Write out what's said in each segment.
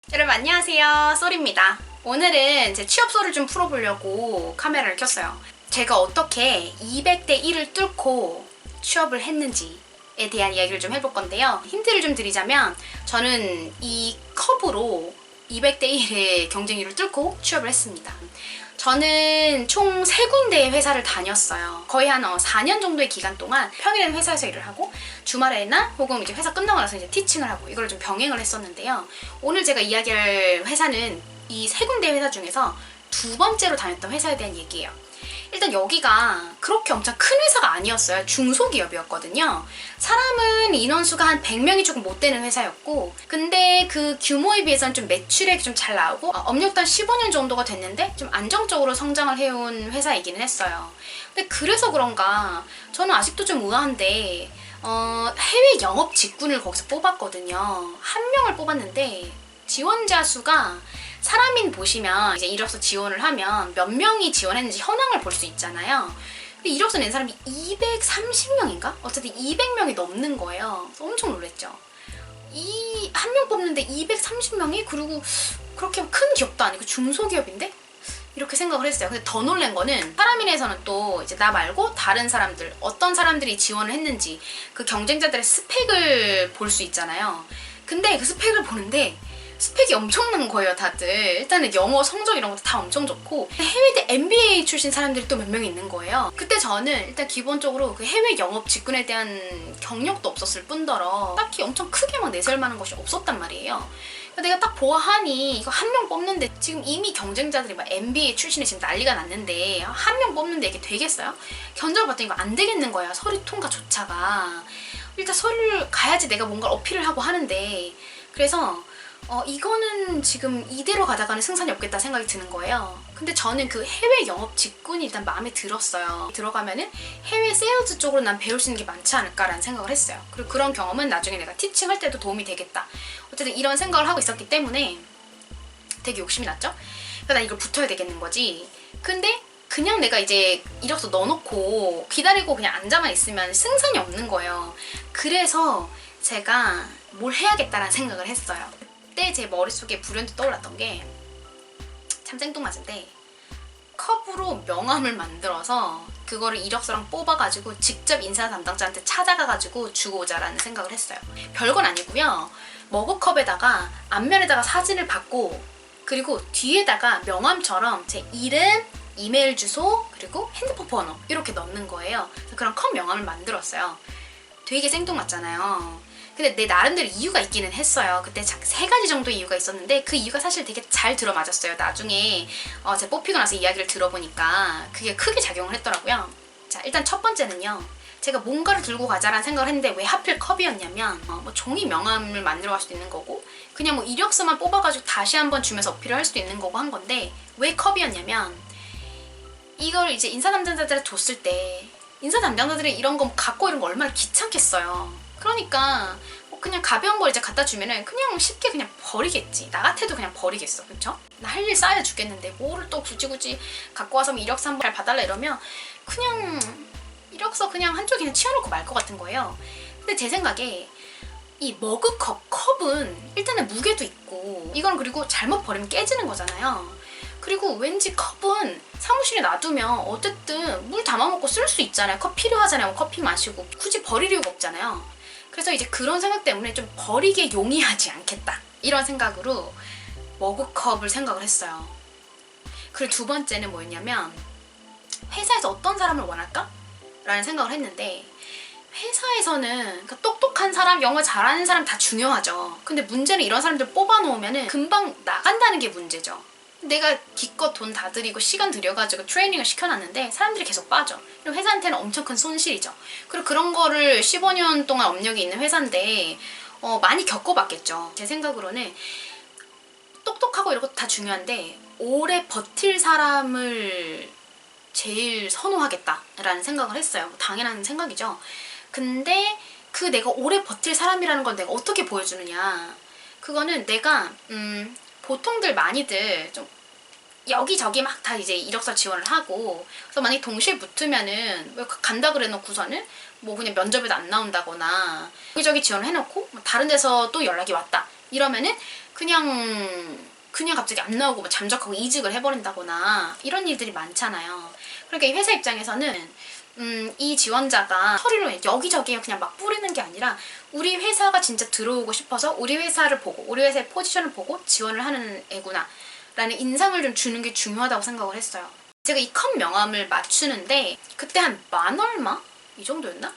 여러분 안녕하세요, 쏘리입니다. 오늘은 제 취업소를 좀 풀어보려고 카메라를 켰어요. 제가 어떻게 200대 1을 뚫고 취업을 했는지에 대한 이야기를 좀 해볼 건데요. 힌트를 좀 드리자면 저는 이 컵으로 200대 1의 경쟁률을 뚫고 취업을 했습니다. 저는 총 3군데의 회사를 다녔어요. 거의 한 4년 정도의 기간 동안 평일에는 회사에서 일을 하고 주말에나 혹은 이제 회사 끝나고 나서 이제 티칭을 하고 이걸 좀 병행을 했었는데요. 오늘 제가 이야기할 회사는 이 3군데 회사 중에서 2번째로 다녔던 회사에 대한 얘기예요. 일단 여기가 그렇게 엄청 큰 회사가 아니었어요. 중소기업이었거든요. 사람은 인원수가 한 100명이 조금 못 되는 회사였고, 근데 그 규모에 비해서는 좀 매출액이 좀 잘 나오고 업력도 한 15년 정도가 됐는데 좀 안정적으로 성장을 해온 회사이기는 했어요. 근데 그래서 그런가 저는 아직도 좀 의아한데 해외 영업 직군을 거기서 뽑았거든요. 한 명을 뽑았는데 지원자 수가 사람인 보시면 이제 이력서 지원을 하면 몇 명이 지원했는지 현황을 볼 수 있잖아요. 근데 이력서 낸 사람이 230명인가? 어쨌든 200명이 넘는 거예요. 그래서 엄청 놀랬죠. 이 한 명 뽑는데 230명이? 그리고 그렇게 큰 기업도 아니고 중소기업인데? 이렇게 생각을 했어요. 근데 더 놀란 거는 사람인에서는 또 이제 나 말고 다른 사람들, 어떤 사람들이 지원을 했는지 그 경쟁자들의 스펙을 볼 수 있잖아요. 근데 그 스펙을 보는데 스펙이 엄청난 거예요, 다들. 일단은 영어 성적 이런 것도 다 엄청 좋고 해외대 MBA 출신 사람들이 또 몇 명 있는 거예요. 그때 저는 일단 기본적으로 그 해외 영업 직군에 대한 경력도 없었을 뿐더러 딱히 엄청 크게 막 내세울 만한 것이 없었단 말이에요. 내가 딱 보아하니 이거 한 명 뽑는데 지금 이미 경쟁자들이 막 MBA 출신이 지금 난리가 났는데 한 명 뽑는데 이게 되겠어요? 견적을 봤더니 이거 안 되겠는 거예요. 서류 통과조차가. 일단 서류를 가야지 내가 뭔가 어필을 하고 하는데, 그래서 이거는 지금 이대로 가다가는 승산이 없겠다 생각이 드는 거예요. 근데 저는 그 해외 영업 직군이 일단 마음에 들었어요. 들어가면은 해외 세일즈 쪽으로 난 배울 수 있는 게 많지 않을까라는 생각을 했어요. 그리고 그런 경험은 나중에 내가 티칭할 때도 도움이 되겠다. 어쨌든 이런 생각을 하고 있었기 때문에 되게 욕심이 났죠? 그래서 난 이걸 붙어야 되겠는 거지. 근데 그냥 내가 이제 이력서 넣어놓고 기다리고 그냥 앉아만 있으면 승산이 없는 거예요. 그래서 제가 뭘 해야겠다라는 생각을 했어요. 그때 제 머릿속에 불현듯 떠올랐던 게 참 생뚱맞은데, 컵으로 명함을 만들어서 그거를 이력서랑 뽑아가지고 직접 인사 담당자한테 찾아가가지고 주고 오자라는 생각을 했어요. 별건 아니고요. 머그컵에다가 앞면에다가 사진을 받고 그리고 뒤에다가 명함처럼 제 이름, 이메일 주소, 그리고 핸드폰 번호 이렇게 넣는 거예요. 그래서 그런 컵 명함을 만들었어요. 되게 생뚱맞잖아요. 근데 내 나름대로 이유가 있기는 했어요. 그때 3가지 정도의 이유가 있었는데 그 이유가 사실 되게 잘 들어맞았어요. 나중에 제가 뽑히고 나서 이야기를 들어보니까 그게 크게 작용을 했더라고요. 자, 일단 첫 번째는요. 제가 뭔가를 들고 가자라는 생각을 했는데 왜 하필 컵이었냐면 뭐 종이 명함을 만들어 갈 수도 있는 거고 그냥 뭐 이력서만 뽑아가지고 다시 한번 주면서 어필을 할 수도 있는 거고 한 건데, 왜 컵이었냐면 이걸 이제 인사 담당자들한테 줬을 때 인사 담당자들이 이런 거 갖고 이런 거 얼마나 귀찮겠어요. 그러니까 그냥 가벼운 걸 이제 갖다 주면은 그냥 쉽게 그냥 버리겠지. 나 같아도 그냥 버리겠어. 그쵸? 나 할 일 쌓여 죽겠는데 뭐를 또 굳이 갖고 와서 뭐 이력서 한번 잘 봐달라 이러면 그냥 이력서 그냥 한쪽에 그냥 치워놓고 말 것 같은 거예요. 근데 제 생각에 이 머그컵, 컵은 일단은 무게도 있고 이건 그리고 잘못 버리면 깨지는 거잖아요. 그리고 왠지 컵은 사무실에 놔두면 어쨌든 물 담아먹고 쓸 수 있잖아요. 컵 필요하잖아요. 커피 마시고 굳이 버릴 이유가 없잖아요. 그래서 이제 그런 생각 때문에 좀 버리게 용이하지 않겠다, 이런 생각으로 머그컵을 생각을 했어요. 그리고 2번째는 뭐였냐면 회사에서 어떤 사람을 원할까? 라는 생각을 했는데, 회사에서는 그러니까 똑똑한 사람, 영어 잘하는 사람 다 중요하죠. 근데 문제는 이런 사람들 뽑아놓으면 금방 나간다는 게 문제죠. 내가 기껏 돈 다 들이고 시간 들여가지고 트레이닝을 시켜놨는데 사람들이 계속 빠져. 그럼 회사한테는 엄청 큰 손실이죠. 그리고 그런 거를 15년 동안 업력이 있는 회사인데 많이 겪어봤겠죠. 제 생각으로는 똑똑하고 이런 것도 다 중요한데 오래 버틸 사람을 제일 선호하겠다라는 생각을 했어요. 당연한 생각이죠. 근데 그 내가 오래 버틸 사람이라는 걸 내가 어떻게 보여주느냐. 그거는 내가 보통들 많이들 좀 여기저기 막 다 이제 이력서 지원을 하고, 그래서 만약에 동시에 붙으면은 왜 간다 그래 놓고서는 뭐 그냥 면접에도 안 나온다거나 여기저기 지원을 해놓고 다른 데서 또 연락이 왔다 이러면은 그냥 갑자기 안 나오고 뭐 잠적하고 이직을 해버린다거나 이런 일들이 많잖아요. 그러니까 이 회사 입장에서는 이 지원자가 서류를 여기저기에 그냥 막 뿌리는 게 아니라 우리 회사가 진짜 들어오고 싶어서 우리 회사를 보고 우리 회사의 포지션을 보고 지원을 하는 애구나 라는 인상을 좀 주는 게 중요하다고 생각을 했어요. 제가 이 컵 명함을 맞추는데 그때 한 만 얼마? 이 정도였나?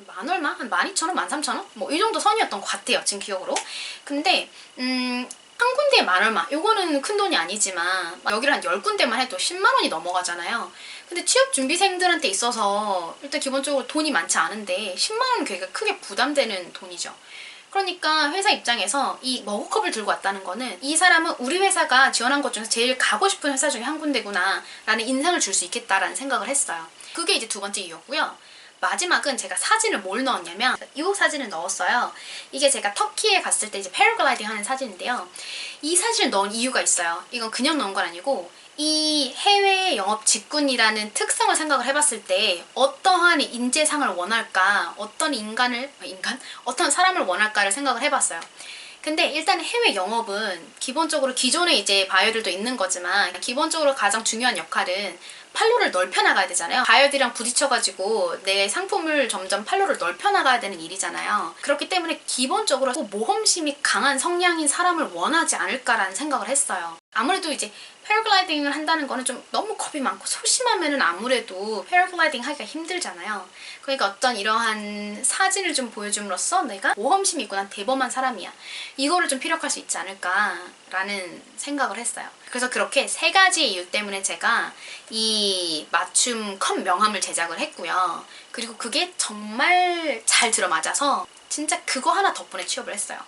만 얼마? 한 12,000원? 13,000원? 뭐 이 정도 선이었던 것 같아요, 지금 기억으로. 근데 한 군데에 만 얼마, 요거는 큰 돈이 아니지만 여기를 한 10군데만 해도 10만 원이 넘어가잖아요. 근데 취업 준비생들한테 있어서 일단 기본적으로 돈이 많지 않은데 10만 원은 되게 크게 부담되는 돈이죠. 그러니까 회사 입장에서 이 머그컵을 들고 왔다는 거는 이 사람은 우리 회사가 지원한 것 중에서 제일 가고 싶은 회사 중에 한 군데구나 라는 인상을 줄 수 있겠다라는 생각을 했어요. 그게 이제 두 번째 이유였고요. 마지막은 제가 사진을 뭘 넣었냐면 이 사진을 넣었어요. 이게 제가 터키에 갔을 때 이제 패러글라이딩 하는 사진인데요. 이 사진을 넣은 이유가 있어요. 이건 그냥 넣은 건 아니고 이 해외 영업 직군이라는 특성을 생각을 해봤을 때 어떠한 인재상을 원할까, 어떤 사람을 원할까를 생각을 해봤어요. 근데 일단 해외 영업은 기본적으로 기존에 이제 바이어들도 있는 거지만 기본적으로 가장 중요한 역할은 판로를 넓혀나가야 되잖아요. 바이어들이랑 부딪혀가지고 내 상품을 점점 판로를 넓혀나가야 되는 일이잖아요. 그렇기 때문에 기본적으로 모험심이 강한 성향인 사람을 원하지 않을까라는 생각을 했어요. 아무래도 이제 패러글라이딩을 한다는 거는 좀 너무 겁이 많고 소심하면은 아무래도 패러글라이딩 하기가 힘들잖아요. 그러니까 어떤 이러한 사진을 좀 보여줌으로써 내가 모험심이 있고 난 대범한 사람이야, 이거를 좀 피력할 수 있지 않을까라는 생각을 했어요. 그래서 그렇게 세 가지 이유 때문에 제가 이 맞춤 컵 명함을 제작을 했고요. 그리고 그게 정말 잘 들어맞아서 진짜 그거 하나 덕분에 취업을 했어요.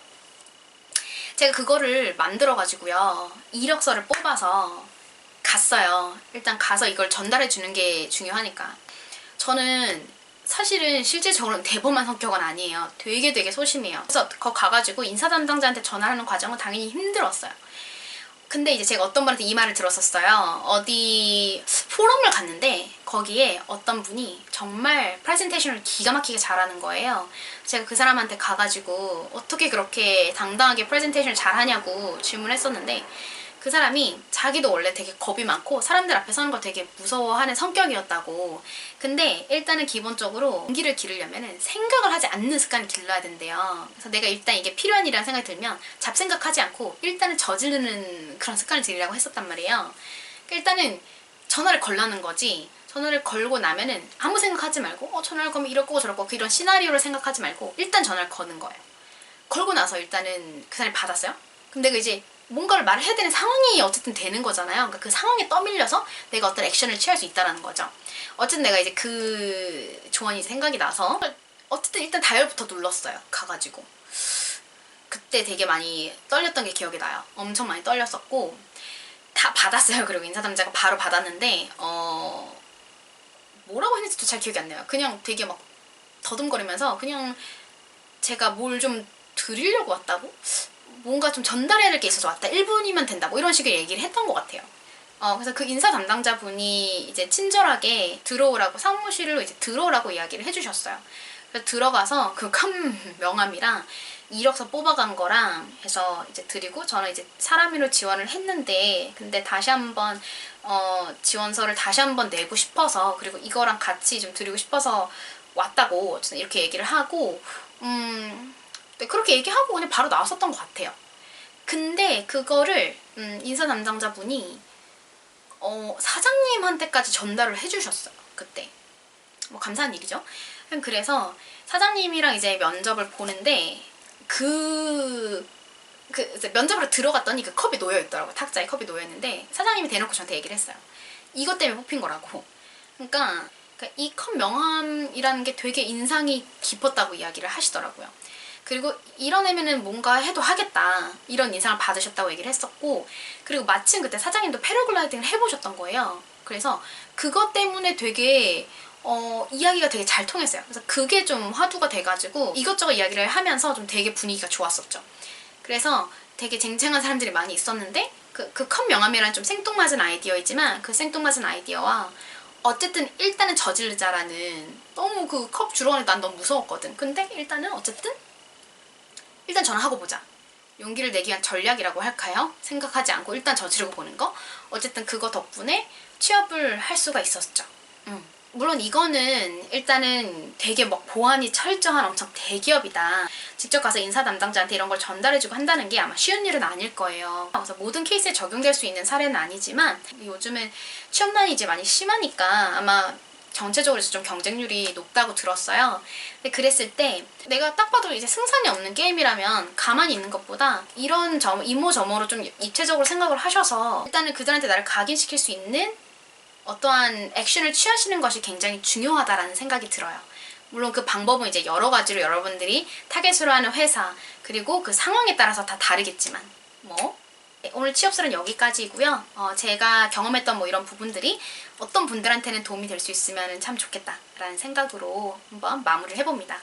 제가 그거를 만들어가지고요, 이력서를 뽑아서 갔어요. 일단 가서 이걸 전달해 주는 게 중요하니까. 저는 사실은 실제적으로는 대범한 성격은 아니에요. 되게 소심해요. 그래서 거기 가가지고 인사 담당자한테 전화하는 과정은 당연히 힘들었어요. 근데 이제 제가 어떤 분한테 이 말을 들었었어요. 어디 포럼을 갔는데 거기에 어떤 분이 정말 프레젠테이션을 기가 막히게 잘하는 거예요. 제가 그 사람한테 가가지고 어떻게 그렇게 당당하게 프레젠테이션을 잘하냐고 질문했었는데 그 사람이 자기도 원래 되게 겁이 많고 사람들 앞에 서는 걸 되게 무서워하는 성격이었다고. 근데 일단은 기본적으로 용기를 기르려면 생각을 하지 않는 습관을 길러야 된대요. 그래서 내가 일단 이게 필요한 일이라는 생각이 들면 잡생각하지 않고 일단은 저지르는 그런 습관을 들이려고 했었단 말이에요. 그러니까 일단은 전화를 걸라는 거지. 전화를 걸고 나면은 아무 생각하지 말고 전화를 걸면 이럴 거고 저럴 거고 이런 시나리오를 생각하지 말고 일단 전화를 거는 거예요. 걸고 나서 일단은 그 사람이 받았어요. 그럼 내가 이제 뭔가를 말을 해야 되는 상황이 어쨌든 되는 거잖아요. 그러니까 그 상황에 떠밀려서 내가 어떤 액션을 취할 수 있다는 거죠. 어쨌든 내가 이제 그 조언이 생각이 나서 어쨌든 일단 다이얼부터 눌렀어요. 가가지고 그때 되게 많이 떨렸던 게 기억이 나요. 엄청 많이 떨렸었고 다 받았어요. 그리고 인사담자가 바로 받았는데 뭐라고 했는지도 잘 기억이 안 나요. 그냥 되게 막 더듬거리면서 그냥 제가 뭘 좀 드리려고 왔다고? 뭔가 좀 전달해야 될 게 있어서 왔다. 1분이면 된다. 뭐 이런 식의 얘기를 했던 것 같아요. 그래서 그 인사 담당자분이 이제 친절하게 들어오라고, 사무실로 이제 들어오라고 이야기를 해주셨어요. 그래서 들어가서 그 컵 명함이랑 이력서 뽑아간 거랑 해서 이제 드리고, 저는 이제 사람으로 지원을 했는데, 근데 다시 한번, 지원서를 다시 한번 내고 싶어서, 그리고 이거랑 같이 좀 드리고 싶어서 왔다고, 이렇게 얘기를 하고, 네, 그렇게 얘기하고 그냥 바로 나왔었던 것 같아요. 근데 그거를 인사 담당자분이 사장님한테까지 전달을 해주셨어요. 그때 뭐 감사한 일이죠. 그래서 사장님이랑 이제 면접을 보는데 그 면접으로 들어갔더니 그 컵이 놓여 있더라고요. 탁자에 컵이 놓여 있는데 사장님이 대놓고 저한테 얘기를 했어요. 이것 때문에 뽑힌 거라고. 그러니까 이 컵 명함이라는 게 되게 인상이 깊었다고 이야기를 하시더라고요. 그리고 이뤄내면은 뭔가 해도 하겠다, 이런 인상을 받으셨다고 얘기를 했었고, 그리고 마침 그때 사장님도 패러글라이딩을 해보셨던 거예요. 그래서 그것 때문에 되게 이야기가 되게 잘 통했어요. 그래서 그게 좀 화두가 돼가지고 이것저것 이야기를 하면서 좀 되게 분위기가 좋았었죠. 그래서 되게 쟁쟁한 사람들이 많이 있었는데 그 컵 명함이라는 좀 생뚱맞은 아이디어이지만 그 생뚱맞은 아이디어와 어쨌든 일단은 저지르자라는, 너무 그 컵 주러 가는 난 너무 무서웠거든. 근데 일단은 어쨌든 일단 전화하고 보자. 용기를 내기 위한 전략이라고 할까요? 생각하지 않고 일단 저지르고 보는 거. 어쨌든 그거 덕분에 취업을 할 수가 있었죠. 물론 이거는 일단은 되게 막 보안이 철저한 엄청 대기업이다. 직접 가서 인사 담당자한테 이런 걸 전달해주고 한다는 게 아마 쉬운 일은 아닐 거예요. 그래서 모든 케이스에 적용될 수 있는 사례는 아니지만 요즘은 취업난이 이제 많이 심하니까 아마 전체적으로 좀 경쟁률이 높다고 들었어요. 근데 그랬을 때 내가 딱 봐도 이제 승산이 없는 게임이라면 가만히 있는 것보다 이런 이모저모로 좀 입체적으로 생각을 하셔서 일단은 그들한테 나를 각인시킬 수 있는 어떠한 액션을 취하시는 것이 굉장히 중요하다라는 생각이 들어요. 물론 그 방법은 이제 여러 가지로 여러분들이 타겟으로 하는 회사 그리고 그 상황에 따라서 다 다르겠지만 오늘 취업설은 여기까지이고요. 제가 경험했던 이런 부분들이 어떤 분들한테는 도움이 될 수 있으면 참 좋겠다라는 생각으로 한번 마무리를 해봅니다.